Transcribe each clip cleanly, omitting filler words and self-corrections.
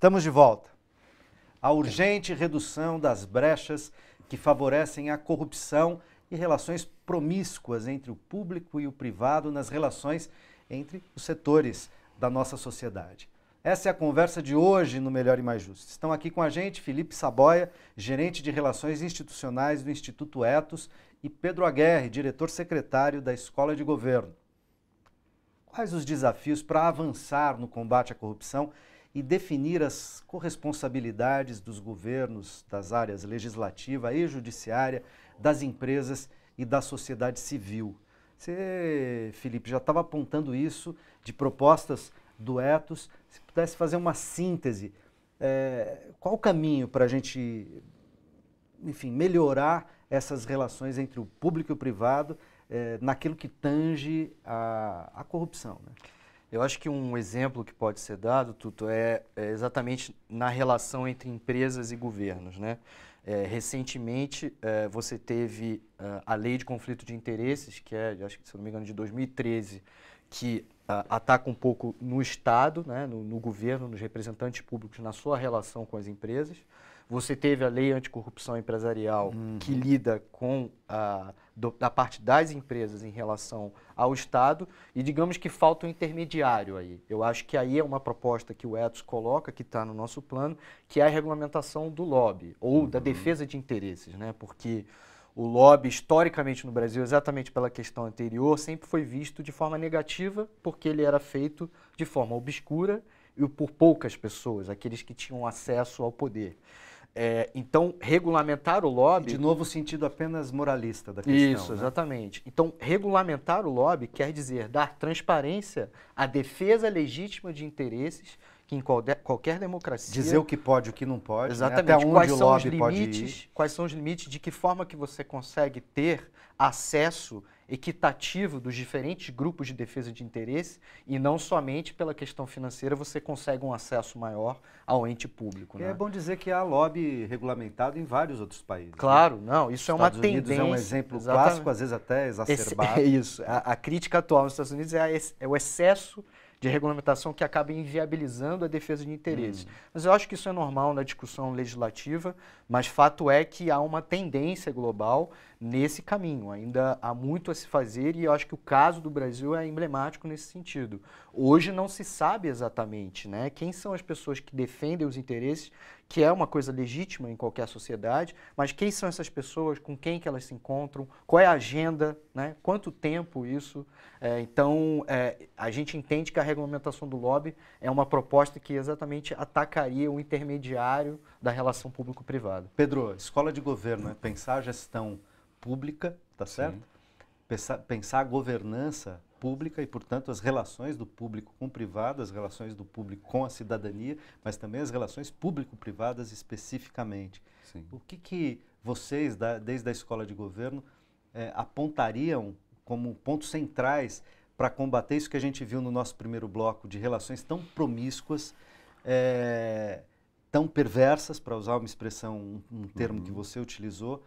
Estamos de volta. A urgente redução das brechas que favorecem a corrupção e relações promíscuas entre o público e o privado nas relações entre os setores da nossa sociedade. Essa é a conversa de hoje no Melhor e Mais Justo. Estão aqui com a gente Felipe Saboia, gerente de Relações Institucionais do Instituto Etos, e Pedro Aguerre, diretor-secretário da Escola de Governo. Quais os desafios para avançar no combate à corrupção e definir as corresponsabilidades dos governos, das áreas legislativa e judiciária, das empresas e da sociedade civil? Você, Felipe, já estava apontando isso de propostas do Etos. Se pudesse fazer uma síntese, qual o caminho para a gente, enfim, melhorar essas relações entre o público e o privado naquilo que tange a corrupção, né? Eu acho que um exemplo que pode ser dado, Tuto, é exatamente na relação entre empresas e governos, né? Recentemente, você teve a Lei de Conflito de Interesses, que acho que, se eu não me engano, de 2013, que ataca um pouco no Estado, né, no governo, nos representantes públicos, na sua relação com as empresas. Você teve a Lei Anticorrupção Empresarial, que lida com a parte das empresas em relação ao Estado, e digamos que falta um intermediário aí. Eu acho que aí é uma proposta que o Etos coloca, que está no nosso plano, que é a regulamentação do lobby, ou da defesa de interesses, né? Porque o lobby, historicamente no Brasil, exatamente pela questão anterior, sempre foi visto de forma negativa, porque ele era feito de forma obscura e por poucas pessoas, aqueles que tinham acesso ao poder. Então, regulamentar o lobby... De novo, o sentido apenas moralista da questão. Isso, exatamente. Então, regulamentar o lobby quer dizer dar transparência à defesa legítima de interesses que em qualquer democracia... Dizer o que pode e o que não pode, exatamente. Né? Até onde quais o são lobby os pode limites, ir. quais são os limites, de que forma que você consegue ter acesso equitativo dos diferentes grupos de defesa de interesse e não somente pela questão financeira você consegue um acesso maior ao ente público. E né? é bom dizer que há lobby regulamentado em vários outros países. Claro, né? não, isso é uma Estados Unidos tendência. É um exemplo exatamente. clássico, às vezes até exacerbado. Isso, a crítica atual nos Estados Unidos é o excesso de regulamentação que acaba inviabilizando a defesa de interesses. Mas eu acho que isso é normal na discussão legislativa, mas fato é que há uma tendência global nesse caminho. Ainda há muito a se fazer e eu acho que o caso do Brasil é emblemático nesse sentido. Hoje não se sabe exatamente, né, quem são as pessoas que defendem os interesses, que é uma coisa legítima em qualquer sociedade, mas quem são essas pessoas, com quem que elas se encontram, qual é a agenda, né, quanto tempo isso. Então, a gente entende que a regulamentação do lobby é uma proposta que exatamente atacaria o intermediário da relação público-privada. Pedro, escola de governo, né? Pensar a gestão pública, tá certo? Pensar a governança pública e, portanto, as relações do público com o privado, as relações do público com a cidadania, mas também as relações público-privadas especificamente. Sim. O que vocês, desde a escola de governo, apontariam como pontos centrais para combater isso que a gente viu no nosso primeiro bloco, de relações tão promíscuas, tão perversas, para usar uma expressão, um termo que você utilizou,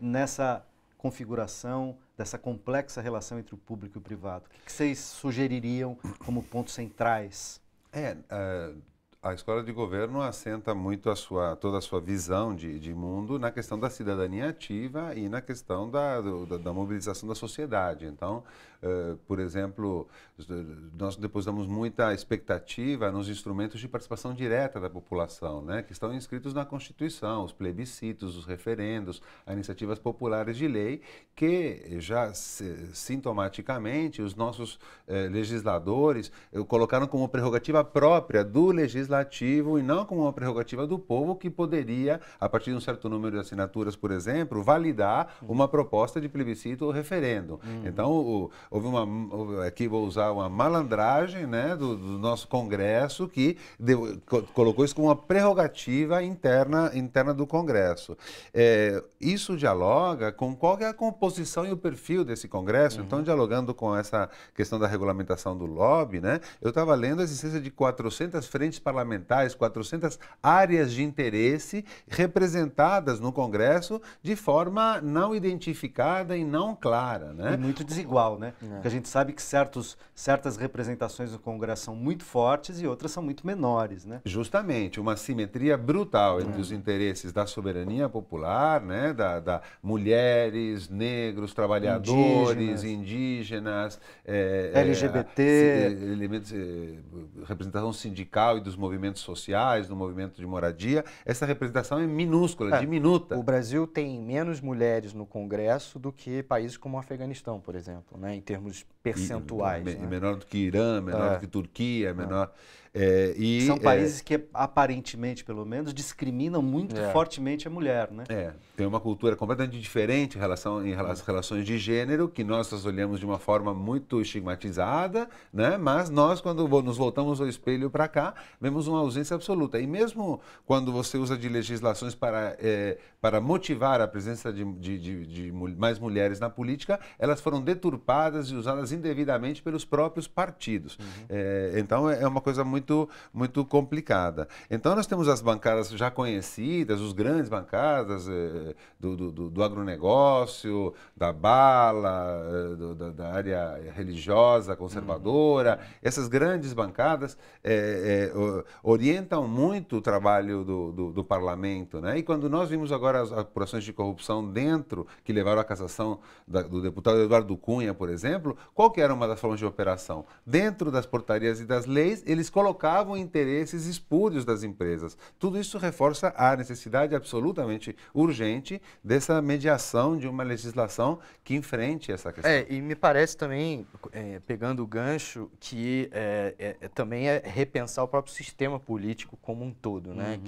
nessa configuração dessa complexa relação entre o público e o privado? O que vocês sugeririam como pontos centrais? A escola de governo assenta muito toda a sua visão de mundo na questão da cidadania ativa e na questão da mobilização da sociedade. Então, por exemplo, nós depositamos muita expectativa nos instrumentos de participação direta da população, né, que estão inscritos na Constituição, os plebiscitos, os referendos, as iniciativas populares de lei, que já sintomaticamente os nossos legisladores colocaram como prerrogativa própria do legislativo e não como uma prerrogativa do povo, que poderia, a partir de um certo número de assinaturas, por exemplo, validar uma proposta de plebiscito ou referendo. Então, aqui vou usar uma malandragem, né, do nosso Congresso, que colocou isso como uma prerrogativa interna do Congresso. Isso dialoga com qual é a composição e o perfil desse Congresso. Então, dialogando com essa questão da regulamentação do lobby, né, eu estava lendo a existência de 400 frentes parlamentares, 400 áreas de interesse representadas no Congresso de forma não identificada e não clara, né? E muito desigual, né? Porque a gente sabe que certas representações no Congresso são muito fortes e outras são muito menores, né? Justamente, uma simetria brutal entre os interesses da soberania popular, né, da mulheres, negros, trabalhadores, indígenas, LGBT, representação sindical e dos movimentos sociais, do movimento de moradia. Essa representação é minúscula, diminuta. O Brasil tem menos mulheres no Congresso do que países como o Afeganistão, por exemplo, né, em termos percentuais. Né? Menor do que Irã, menor do que Turquia, menor... São países que, aparentemente, pelo menos, discriminam muito fortemente a mulher, né? Tem uma cultura completamente diferente em relação às relações de gênero, que nós olhamos de uma forma muito estigmatizada, né? Mas nós, quando nos voltamos ao espelho para cá, vemos uma ausência absoluta. E mesmo quando você usa de legislações para motivar a presença de mais mulheres na política, elas foram deturpadas e usadas indevidamente pelos próprios partidos. Então, é uma coisa muito complicada. Então, nós temos as bancadas já conhecidas, os grandes bancadas do agronegócio, da bala, da área religiosa, conservadora. Essas grandes bancadas orientam muito o trabalho do parlamento, né? E quando nós vimos agora as apurações de corrupção que levaram à cassação do deputado Eduardo Cunha, por exemplo, qual que era uma das formas de operação? Dentro das portarias e das leis, eles colocavam interesses espúrios das empresas. Tudo isso reforça a necessidade absolutamente urgente dessa mediação de uma legislação que enfrente essa questão. E me parece também, pegando o gancho, que também é repensar o próprio sistema político como um todo, né?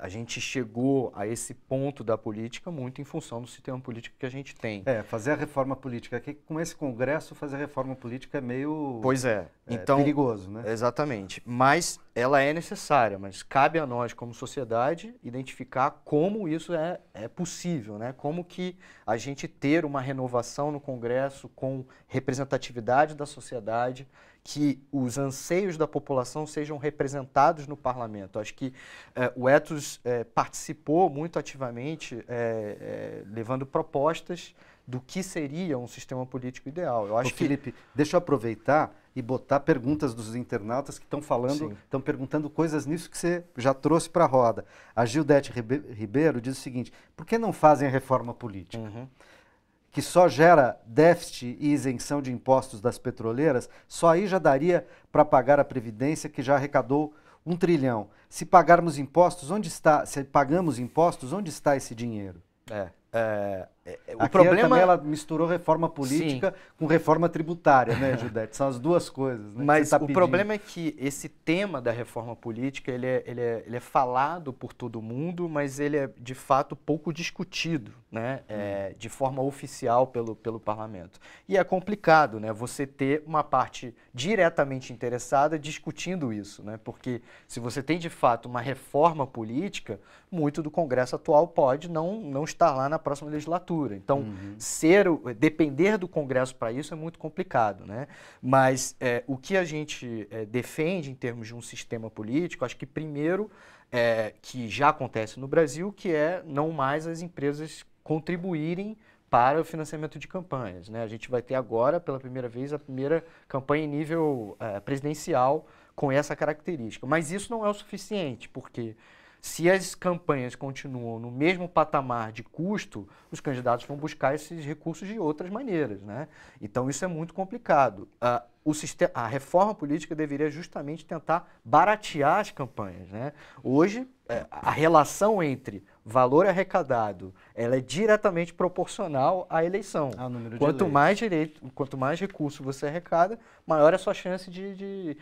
A gente chegou a esse ponto da política muito em função do sistema político que a gente tem. Fazer a reforma política aqui, com esse Congresso, fazer a reforma política é meio então, perigoso, né? Exatamente. Mas ela é necessária, mas cabe a nós, como sociedade, identificar como isso é possível, né? Como que a gente ter uma renovação no Congresso com representatividade da sociedade, que os anseios da população sejam representados no parlamento. Acho que o Ethos participou muito ativamente, levando propostas do que seria um sistema político ideal. Eu acho Felipe, deixa eu aproveitar e botar perguntas dos internautas que estão perguntando coisas nisso que você já trouxe para a roda. A Gildete Ribeiro diz o seguinte: por que não fazem a reforma política? Que só gera déficit e isenção de impostos das petroleiras, só aí já daria para pagar a Previdência, que já arrecadou 1 trilhão. Se pagarmos impostos, onde está esse dinheiro? O problema também ela misturou reforma política com reforma tributária, né, Gildete? São as duas coisas, né? Mas o problema é que esse tema da reforma política ele é falado por todo mundo, mas ele é de fato pouco discutido, né? De forma oficial pelo parlamento. E é complicado, né? Você ter uma parte diretamente interessada discutindo isso, né? Porque se você tem de fato uma reforma política, muito do Congresso atual pode não estar lá na próxima legislatura. Então, depender do Congresso para isso é muito complicado, né? Mas o que a gente defende em termos de um sistema político, acho que primeiro, que já acontece no Brasil, que é não mais as empresas contribuírem para o financiamento de campanhas, né? A gente vai ter agora, pela primeira vez, a primeira campanha em nível presidencial com essa característica. Mas isso não é o suficiente, porque se as campanhas continuam no mesmo patamar de custo, os candidatos vão buscar esses recursos de outras maneiras, né? Então, isso é muito complicado. A reforma política deveria justamente tentar baratear as campanhas, né? Hoje, a relação entre valor arrecadado, ela é diretamente proporcional à eleição. Ao número de Quanto mais recurso você arrecada, maior é a sua chance de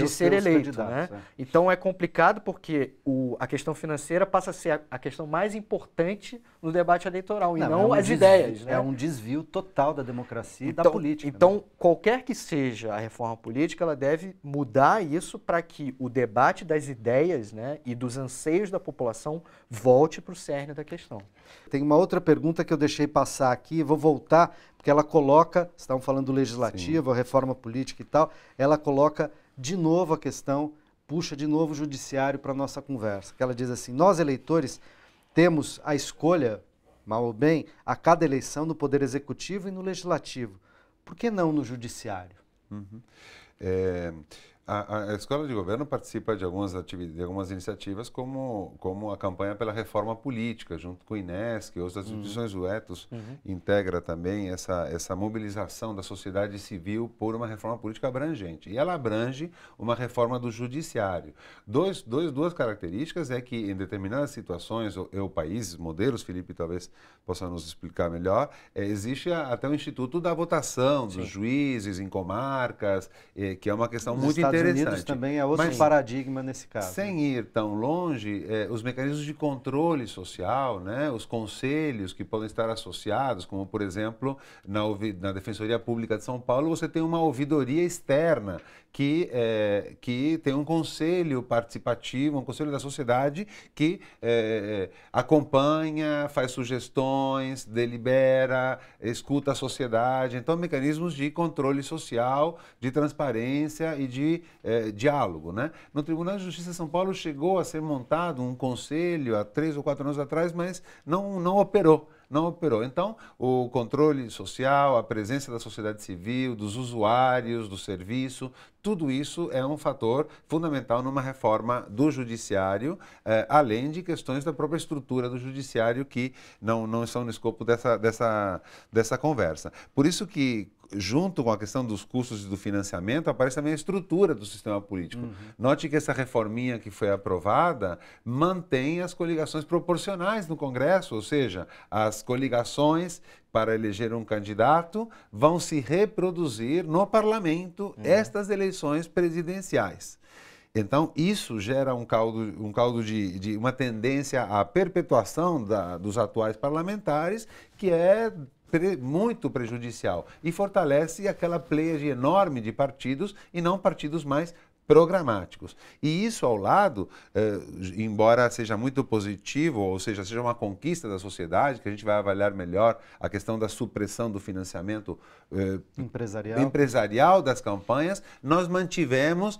ser eleito, né? Então é complicado porque a questão financeira passa a ser a questão mais importante no debate eleitoral, e não as ideias, né? É um desvio total da democracia e da política. Então, né? Qualquer que seja a reforma política, ela deve mudar isso para que o debate das ideias, né, e dos anseios da população volte para o cerne da questão. Tem uma outra pergunta que eu deixei passar aqui, vou voltar, porque ela coloca, estavam falando do legislativo, a reforma política e tal, ela coloca de novo a questão, puxa de novo o judiciário para a nossa conversa, que ela diz assim: nós eleitores temos a escolha mal ou bem, a cada eleição no Poder Executivo e no Legislativo. Por que não no Judiciário? A Escola de Governo participa de algumas iniciativas, como a campanha pela reforma política, junto com o INESC, outras instituições. O Ethos integra também essa mobilização da sociedade civil por uma reforma política abrangente. E ela abrange uma reforma do judiciário. Duas características é que, em determinadas situações, ou países, modelos, Felipe talvez possa nos explicar melhor, existe até o Instituto da Votação dos juízes em comarcas, que é uma questão muito interessante. Estados Unidos também é outro paradigma nesse caso. Sem ir tão longe, os mecanismos de controle social, né, os conselhos que podem estar associados, como, por exemplo, na Defensoria Pública de São Paulo, você tem uma ouvidoria externa que tem um conselho participativo, um conselho da sociedade que acompanha, faz sugestões, delibera, escuta a sociedade. Então, mecanismos de controle social, de transparência e de diálogo, né? No Tribunal de Justiça de São Paulo chegou a ser montado um conselho há 3 ou 4 anos atrás, mas não operou. Então, o controle social, a presença da sociedade civil, dos usuários do serviço, tudo isso é um fator fundamental numa reforma do judiciário, além de questões da própria estrutura do judiciário que não estão no escopo dessa conversa. Por isso que, junto com a questão dos custos e do financiamento, aparece também a estrutura do sistema político. Note que essa reforminha que foi aprovada mantém as coligações proporcionais no Congresso, ou seja, as coligações para eleger um candidato vão se reproduzir no parlamento estas eleições presidenciais. Então, isso gera um caldo de uma tendência à perpetuação dos atuais parlamentares, que é muito prejudicial e fortalece aquela pleiade enorme de partidos e não partidos mais programáticos. E isso ao lado, embora seja muito positivo, ou seja uma conquista da sociedade, que a gente vai avaliar melhor a questão da supressão do financiamento empresarial das campanhas, nós mantivemos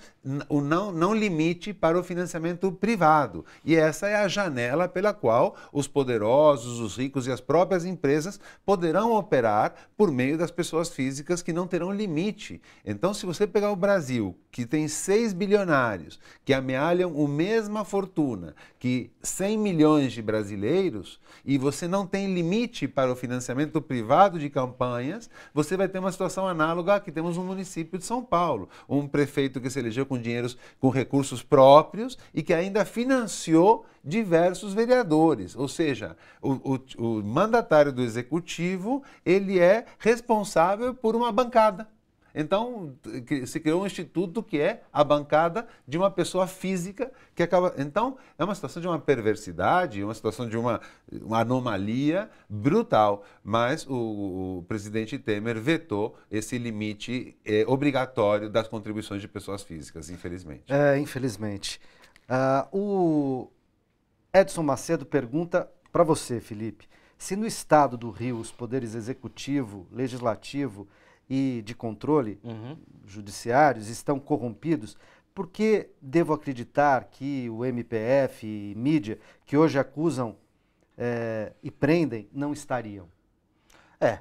o não limite para o financiamento privado. E essa é a janela pela qual os poderosos, os ricos e as próprias empresas poderão operar por meio das pessoas físicas que não terão limite. Então, se você pegar o Brasil, que tem 6 bilionários, que amealham a mesma fortuna que 100 milhões de brasileiros, e você não tem limite para o financiamento privado de campanhas, você vai ter uma situação análoga à que temos no município de São Paulo. Um prefeito que se elegeu com recursos próprios e que ainda financiou diversos vereadores. Ou seja, o mandatário do executivo, ele é responsável por uma bancada. Então, se criou um instituto que é a bancada de uma pessoa física que acaba... Então, é uma situação de uma perversidade, uma situação de uma anomalia brutal. Mas o presidente Temer vetou esse limite obrigatório das contribuições de pessoas físicas, infelizmente. Infelizmente. O Edson Macedo pergunta para você, Felipe, se no estado do Rio os poderes executivo, legislativo e de controle judiciários estão corrompidos, por que devo acreditar que o MPF e mídia, que hoje acusam e prendem, não estariam?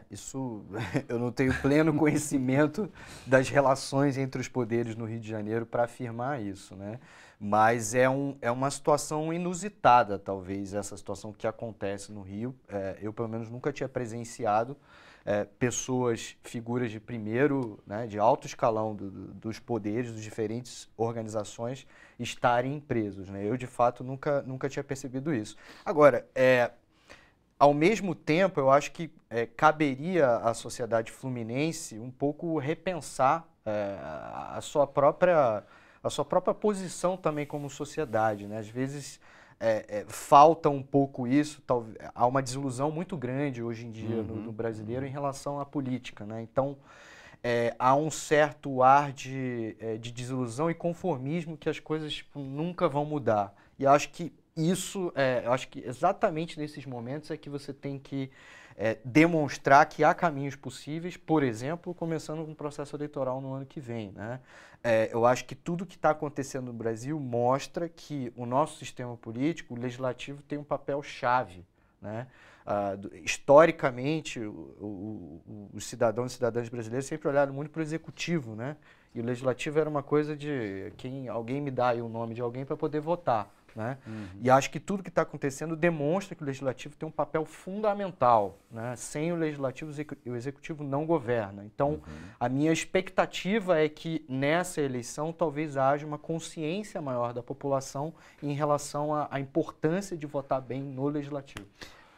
Isso eu não tenho pleno conhecimento das relações entre os poderes no Rio de Janeiro para afirmar isso, né? Mas é uma situação inusitada, talvez, essa situação que acontece no Rio. Eu, pelo menos, nunca tinha presenciado pessoas, figuras de primeiro, né, de alto escalão dos poderes, das diferentes organizações, estarem presos, né? Eu, de fato, nunca tinha percebido isso. Agora, ao mesmo tempo, eu acho que caberia à sociedade fluminense um pouco repensar a sua própria posição também como sociedade, né? Às vezes falta um pouco isso, há uma desilusão muito grande hoje em dia no brasileiro em relação à política, né? Então, há um certo ar de desilusão e conformismo que as coisas nunca vão mudar. E eu acho que eu acho que exatamente nesses momentos é que você tem que demonstrar que há caminhos possíveis, por exemplo, começando um processo eleitoral no ano que vem, né? Eu acho que tudo que está acontecendo no Brasil mostra que o nosso sistema político, o legislativo, tem um papel chave, né? Historicamente, os cidadãos e cidadãs brasileiros sempre olharam muito para o executivo, né? E o legislativo era uma coisa de alguém me dá aí o nome de alguém para poder votar, né? E acho que tudo que está acontecendo demonstra que o legislativo tem um papel fundamental, né? Sem o legislativo, o executivo não governa. Então, a minha expectativa é que nessa eleição talvez haja uma consciência maior da população em relação à importância de votar bem no legislativo.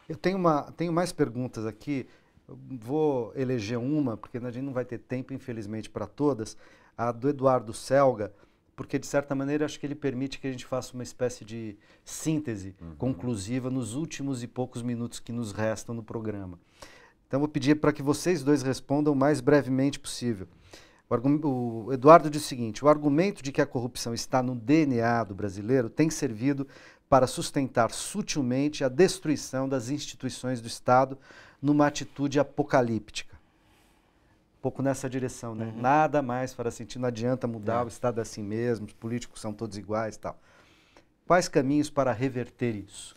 Eu tenho mais perguntas aqui. Eu vou eleger uma, porque a gente não vai ter tempo, infelizmente, para todas. A do Eduardo Selga, porque, de certa maneira, acho que ele permite que a gente faça uma espécie de síntese conclusiva nos últimos e poucos minutos que nos restam no programa. Então, vou pedir para que vocês dois respondam o mais brevemente possível. O Eduardo diz o seguinte: o argumento de que a corrupção está no DNA do brasileiro tem servido para sustentar sutilmente a destruição das instituições do Estado numa atitude apocalíptica. Um pouco nessa direção, né? Nada mais fará sentido, não adianta mudar, o Estado é assim mesmo, os políticos são todos iguais e tal. Quais caminhos para reverter isso?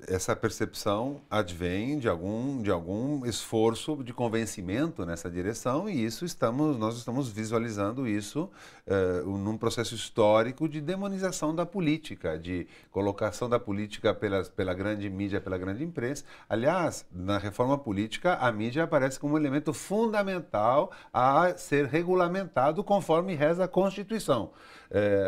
Essa percepção advém de algum esforço de convencimento nessa direção, e nós estamos visualizando isso num processo histórico de demonização da política, de colocação da política pela grande mídia, pela grande imprensa. Aliás, na reforma política, a mídia aparece como um elemento fundamental a ser regulamentado conforme reza a Constituição.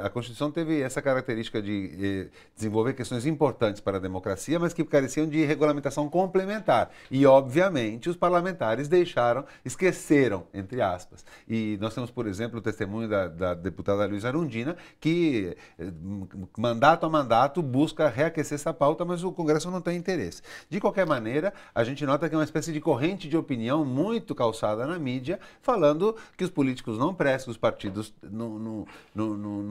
A Constituição teve essa característica de desenvolver questões importantes para a democracia, mas que careciam de regulamentação complementar. E, obviamente, os parlamentares esqueceram, entre aspas. E nós temos, por exemplo, o testemunho da deputada Luísa Arundina, que, mandato a mandato, busca reaquecer essa pauta, mas o Congresso não tem interesse. De qualquer maneira, a gente nota que é uma espécie de corrente de opinião muito calçada na mídia, falando que os políticos não prestam, os partidos não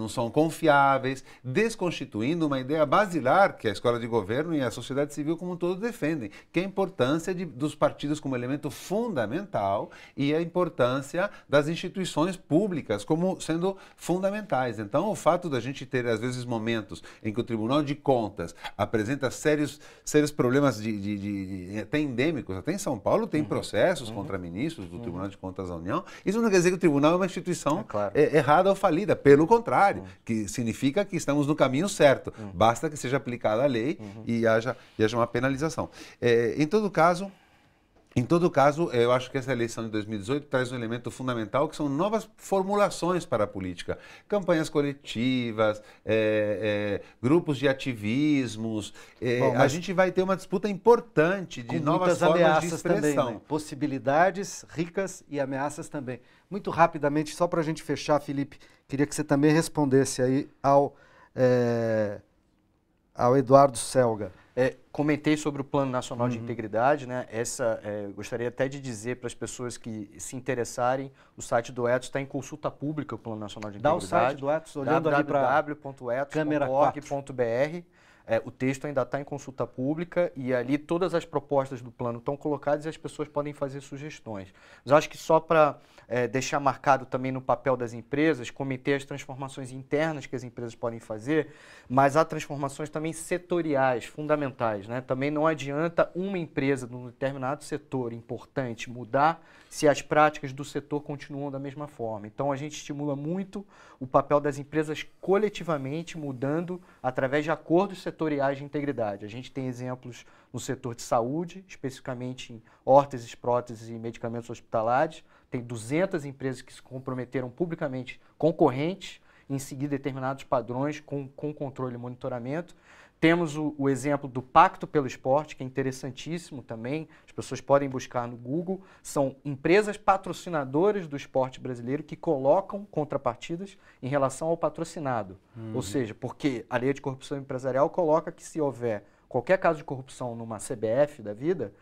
são confiáveis, desconstituindo uma ideia basilar que a escola de governo e a sociedade civil como um todo defendem, que é a importância dos partidos como elemento fundamental e a importância das instituições públicas como sendo fundamentais. Então, o fato da gente ter, às vezes, momentos em que o Tribunal de Contas apresenta sérios problemas até endêmicos, até em São Paulo tem processos contra ministros do Tribunal de Contas da União, isso não quer dizer que o tribunal é uma instituição errada ou falida, pelo contrário, que significa que estamos no caminho certo, basta que seja aplicada a lei e haja uma penalização. Em todo caso, eu acho que essa eleição de 2018 traz um elemento fundamental, que são novas formulações para a política. Campanhas coletivas, grupos de ativismos. A gente vai ter uma disputa importante de novas formas de expressão. Também, né? Possibilidades ricas e ameaças também. Muito rapidamente, só para a gente fechar, Felipe, queria que você também respondesse aí ao Eduardo Selga. Comentei sobre o Plano Nacional de Integridade, né? Gostaria até de dizer para as pessoas que se interessarem, o site do Ethos está em consulta pública, o Plano Nacional de Integridade. Dá o site do Ethos, olhando ali para www.ethos.org.br. O texto ainda está em consulta pública e ali todas as propostas do plano estão colocadas e as pessoas podem fazer sugestões. Mas acho que só para deixar marcado também no papel das empresas, comentei as transformações internas que as empresas podem fazer, mas há transformações também setoriais, fundamentais, né? Também não adianta uma empresa de um determinado setor importante mudar se as práticas do setor continuam da mesma forma. Então, a gente estimula muito o papel das empresas coletivamente mudando através de acordos setoriais de integridade. A gente tem exemplos no setor de saúde, especificamente em órteses, próteses e medicamentos hospitalares. Tem 200 empresas que se comprometeram publicamente, concorrentes, em seguir determinados padrões com controle e monitoramento. Temos o exemplo do Pacto pelo Esporte, que é interessantíssimo também, as pessoas podem buscar no Google. São empresas patrocinadoras do esporte brasileiro que colocam contrapartidas em relação ao patrocinado. Ou seja, porque a Lei de Corrupção Empresarial coloca que se houver qualquer caso de corrupção numa CBF da vida,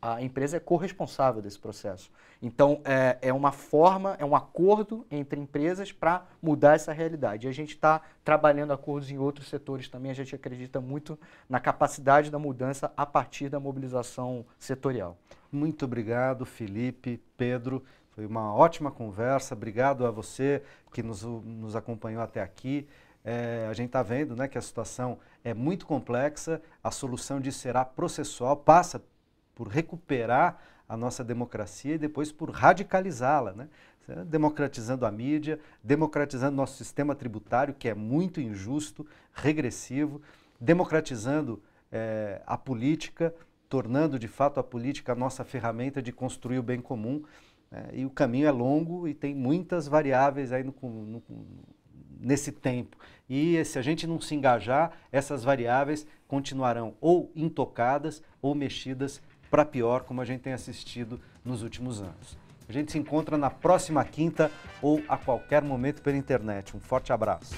a empresa é corresponsável desse processo. Então, é uma forma, é um acordo entre empresas para mudar essa realidade. E a gente está trabalhando acordos em outros setores também, a gente acredita muito na capacidade da mudança a partir da mobilização setorial. Muito obrigado, Felipe, Pedro. Foi uma ótima conversa. Obrigado a você que nos acompanhou até aqui. A gente está vendo, né, que a situação é muito complexa, a solução disso será processual, passa por recuperar a nossa democracia e depois por radicalizá-la, né? Democratizando a mídia, democratizando nosso sistema tributário, que é muito injusto, regressivo, democratizando a política, tornando de fato a política a nossa ferramenta de construir o bem comum. E o caminho é longo e tem muitas variáveis aí nesse tempo. E se a gente não se engajar, essas variáveis continuarão ou intocadas ou mexidas para pior, como a gente tem assistido nos últimos anos. A gente se encontra na próxima quinta ou a qualquer momento pela internet. Um forte abraço.